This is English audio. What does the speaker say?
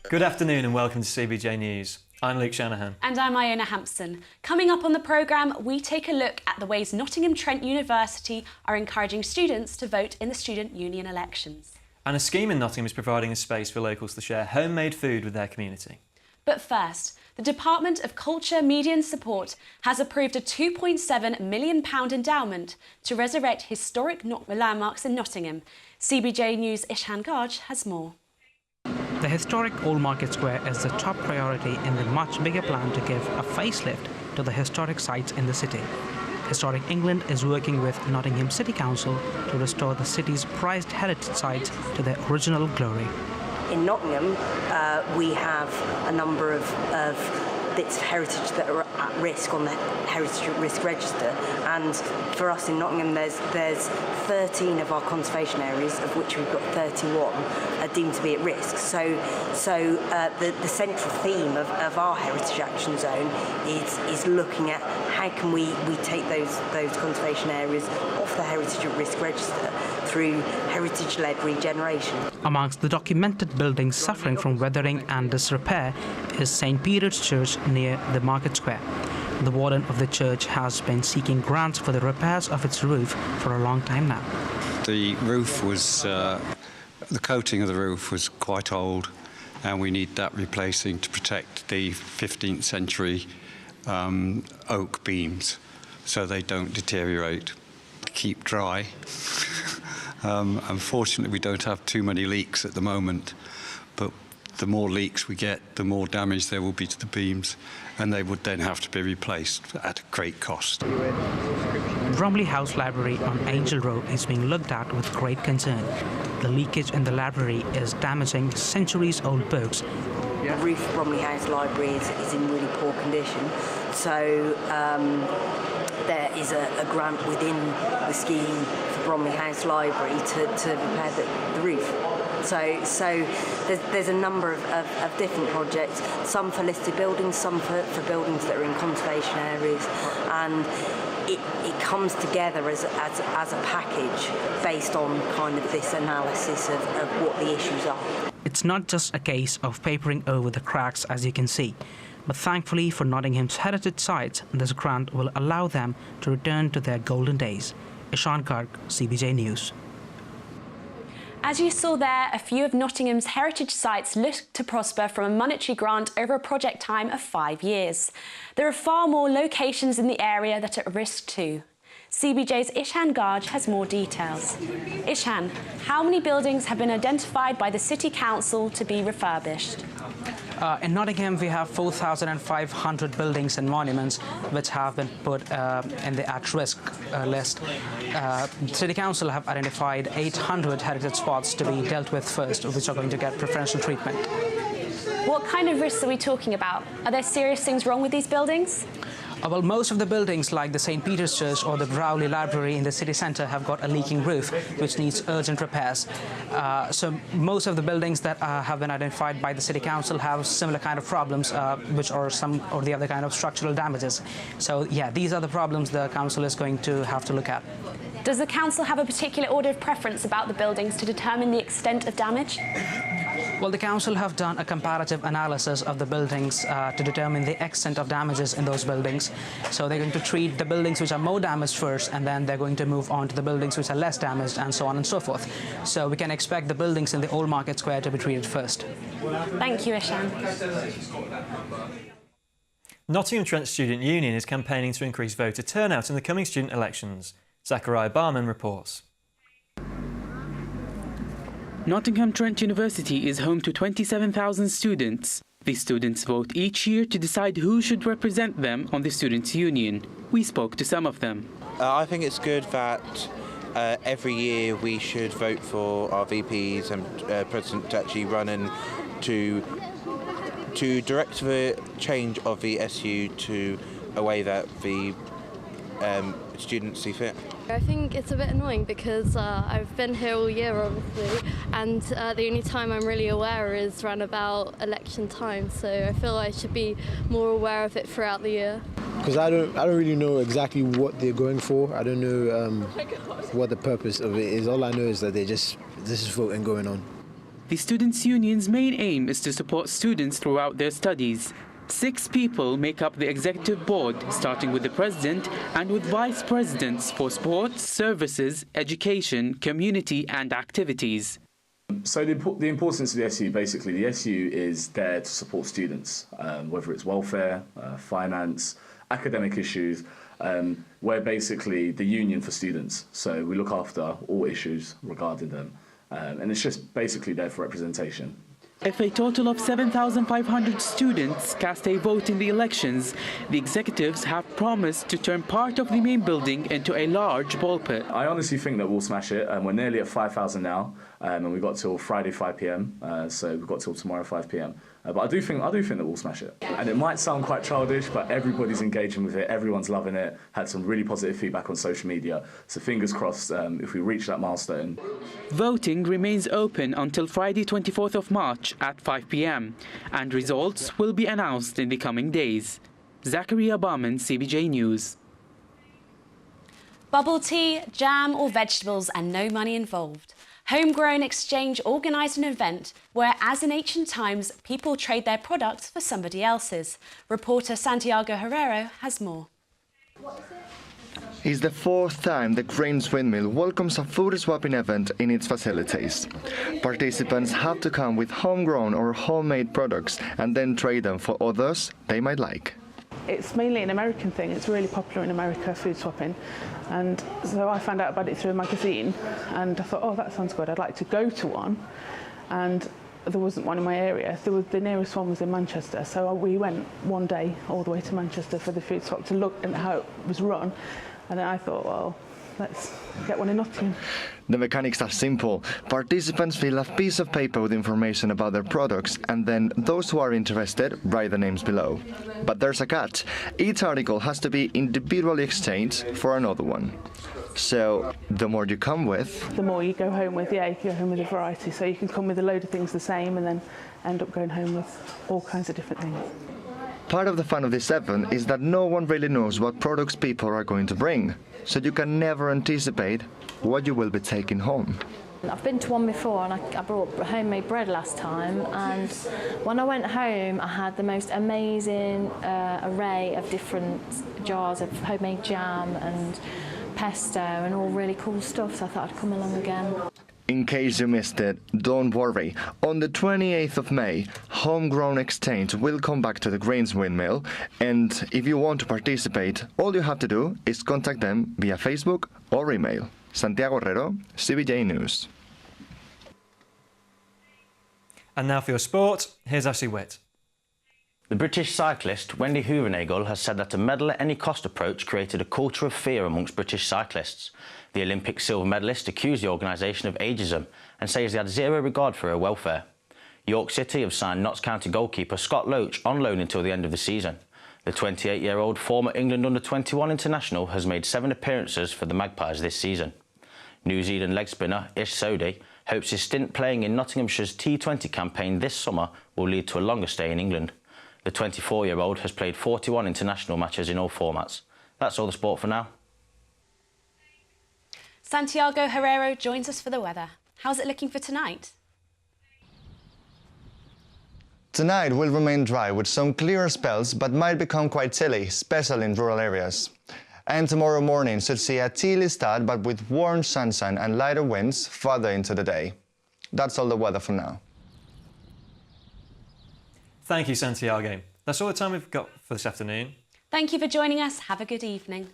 Good afternoon and welcome to CBJ News. I'm Luke Shannahan. And I'm Iona Hampson. Coming up on the programme, we take a look at the ways Nottingham Trent University are encouraging students to vote in the student union elections. And a scheme in Nottingham is providing a space for locals to share homemade food with their community. But first, the Department of Culture, Media and Support has approved a £2.7 million endowment to resurrect historic landmarks in Nottingham. CBJ News' Ishan Garg has more. The historic Old Market Square is the top priority in the much bigger plan to give a facelift to the historic sites in the city. Historic England is working with Nottingham City Council to restore the city's prized heritage sites to their original glory. In Nottingham, we have a number of bits of heritage that are at risk on the heritage risk register, and for us in Nottingham there's 13 of our conservation areas, of which we've got 31 are deemed to be at risk. So the central theme of our heritage action zone is looking at how can we take those conservation areas off the heritage at risk register through heritage-led regeneration. Amongst the documented buildings suffering from weathering and disrepair is St. Peter's Church near the Market Square. The warden of the church has been seeking grants for the repairs of its roof for a long time now. The roof was, the coating of the roof was quite old, and we need that replacing to protect the 15th century oak beams so they don't deteriorate. Keep dry. Unfortunately, we don't have too many leaks at the moment, but the more leaks we get, the more damage there will be to the beams, and they would then have to be replaced at a great cost. Bromley House Library on Angel Road is being looked at with great concern. The leakage in the library is damaging centuries-old books. The roof of Bromley House Library is in really poor condition, so there is a grant within the scheme for Bromley House Library to repair the roof. So there's a number of different projects, some for listed buildings, some for buildings that are in conservation areas, and it comes together as a package based on kind of this analysis of what the issues are. It's not just a case of papering over the cracks, as you can see, but thankfully for Nottingham's heritage sites, this grant will allow them to return to their golden days. Ishan Garg, CBJ News. As you saw there, a few of Nottingham's heritage sites look to prosper from a monetary grant over a project time of 5 years. There are far more locations in the area that are at risk too. CBJ's Ishan Garg has more details. Ishan, how many buildings have been identified by the City Council to be refurbished? In Nottingham, we have 4,500 buildings and monuments which have been put in the at-risk list. City Council have identified 800 heritage spots to be dealt with first, which are going to get preferential treatment. What kind of risks are we talking about? Are there serious things wrong with these buildings? Well, most of the buildings, like the St. Peter's Church or the Rowley Library in the city centre, have got a leaking roof, which needs urgent repairs. So most of the buildings that have been identified by the City Council have similar kind of problems, which are some or the other kind of structural damages. So, yeah, these are the problems the council is going to have to look at. Does the council have a particular order of preference about the buildings to determine the extent of damage? Well, the council have done a comparative analysis of the buildings to determine the extent of damages in those buildings. So they're going to treat the buildings which are more damaged first, and then they're going to move on to the buildings which are less damaged, and so on and so forth. So we can expect the buildings in the Old Market Square to be treated first. Thank you, Ishan. Nottingham Trent Student Union is campaigning to increase voter turnout in the coming student elections. Zachariah Barman reports. Nottingham Trent University is home to 27,000 students. These students vote each year to decide who should represent them on the Students' Union. We spoke to some of them. I think it's good that every year we should vote for our VPs and President to actually run in to direct the change of the SU to a way that the students see fit. I think it's a bit annoying because I've been here all year, obviously, and the only time I'm really aware is around about election time, so I feel I should be more aware of it throughout the year. Because I don't really know exactly what they're going for. I don't know what the purpose of it is. All I know is that this is voting going on. The Students' Union's main aim is to support students throughout their studies. 6 people make up the executive board, starting with the president and with vice presidents for sports, services, education, community and activities. So the importance of the SU, basically, the SU is there to support students, whether it's welfare, finance, academic issues. We're basically the union for students, so we look after all issues regarding them, and it's just basically there for representation. If a total of 7,500 students cast a vote in the elections, the executives have promised to turn part of the main building into a large ball pit. I honestly think that we'll smash it. We're nearly at 5,000 now, and we've got till Friday 5 p.m. So we've got till tomorrow 5 p.m. But I do think that we'll smash it. And it might sound quite childish, but everybody's engaging with it. Everyone's loving it. Had some really positive feedback on social media. So fingers crossed if we reach that milestone. Voting remains open until Friday 24th of March at 5 p.m. and results will be announced in the coming days. Zachariah Barman, CBJ News. Bubble tea, jam or vegetables and no money involved. Homegrown Exchange organised an event where, as in ancient times, people trade their products for somebody else's. Reporter Santiago Herrero has more. It's the 4th time the Grains Windmill welcomes a food swapping event in its facilities. Participants have to come with homegrown or homemade products and then trade them for others they might like. It's mainly an American thing. It's really popular in America, food swapping. And so I found out about it through a magazine and I thought, oh, that sounds good. I'd like to go to one. And there wasn't one in my area. The nearest one was in Manchester. So we went one day all the way to Manchester for the food swap to look at how it was run. And then I thought, well, let's get one in Nottingham. The mechanics are simple. Participants fill a piece of paper with information about their products, and then those who are interested write the names below. But there's a catch. Each article has to be individually exchanged for another one. So the more you come with, the more you go home with. Yeah, you go home with a variety. So you can come with a load of things the same and then end up going home with all kinds of different things. Part of the fun of this event is that no one really knows what products people are going to bring, so you can never anticipate what you will be taking home. I've been to one before and I brought homemade bread last time, and when I went home I had the most amazing array of different jars of homemade jam and pesto and all really cool stuff, so I thought I'd come along again. In case you missed it, don't worry. On the 28th of May, Homegrown Exchange will come back to the Grains Windmill, and if you want to participate, all you have to do is contact them via Facebook or email. Santiago Herrero, CBJ News. And now for your sport, here's Ashley Witt. The British cyclist Wendy Hoovenagel has said that a medal-at-any-cost approach created a culture of fear amongst British cyclists. The Olympic silver medalist accused the organisation of ageism and says they had zero regard for her welfare. York City have signed Notts County goalkeeper Scott Loach on loan until the end of the season. The 28-year-old former England under-21 international has made 7 appearances for the Magpies this season. New Zealand leg spinner Ish Sodhi hopes his stint playing in Nottinghamshire's T20 campaign this summer will lead to a longer stay in England. The 24-year-old has played 41 international matches in all formats. That's all the sport for now. Santiago Herrero joins us for the weather. How's it looking for tonight? Tonight will remain dry with some clearer spells, but might become quite chilly, especially in rural areas. And tomorrow morning should see a chilly start, but with warm sunshine and lighter winds further into the day. That's all the weather for now. Thank you, Santiago. That's all the time we've got for this afternoon. Thank you for joining us. Have a good evening.